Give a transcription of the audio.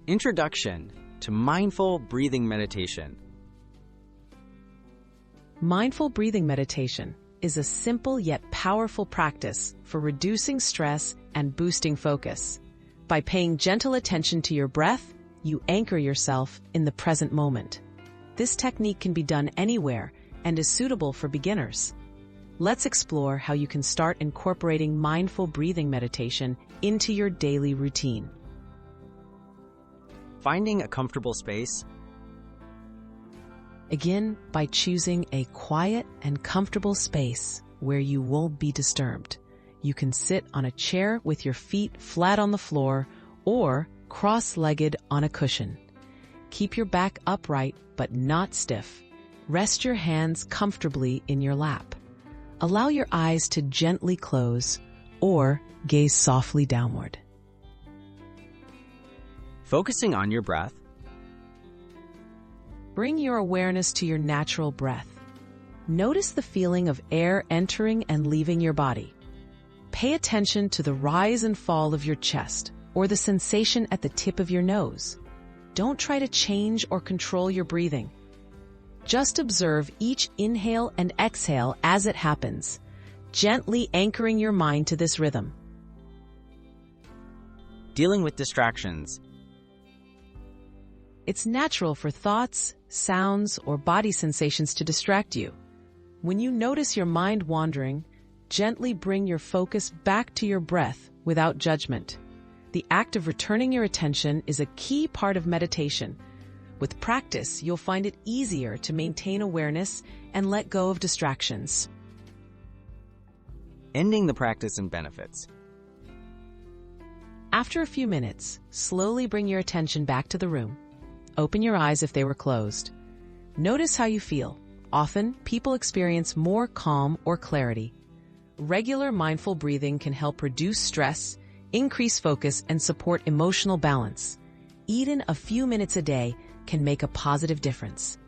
Introduction to Mindful Breathing Meditation. Mindful breathing meditation is a simple yet powerful practice for reducing stress and boosting focus. By paying gentle attention to your breath, you anchor yourself in the present moment. This technique can be done anywhere and is suitable for beginners. Let's explore how you can start incorporating mindful breathing meditation into your daily routine. Finding a comfortable space. Begin by choosing a quiet and comfortable space where you won't be disturbed. You can sit on a chair with your feet flat on the floor or cross-legged on a cushion. Keep your back upright but not stiff. Rest your hands comfortably in your lap. Allow your eyes to gently close or gaze softly downward. Focusing on your breath. Bring your awareness to your natural breath. Notice the feeling of air entering and leaving your body. Pay attention to the rise and fall of your chest or the sensation at the tip of your nose. Don't try to change or control your breathing. Just observe each inhale and exhale as it happens, gently anchoring your mind to this rhythm. Dealing with distractions. It's natural for thoughts, sounds, or body sensations to distract you. When you notice your mind wandering, gently bring your focus back to your breath without judgment. The act of returning your attention is a key part of meditation. With practice, you'll find it easier to maintain awareness and let go of distractions. Ending the practice and benefits. After a few minutes, slowly bring your attention back to the room. Open your eyes if they were closed. Notice how you feel. Often, people experience more calm or clarity. Regular mindful breathing can help reduce stress, increase focus, and support emotional balance. Even a few minutes a day can make a positive difference.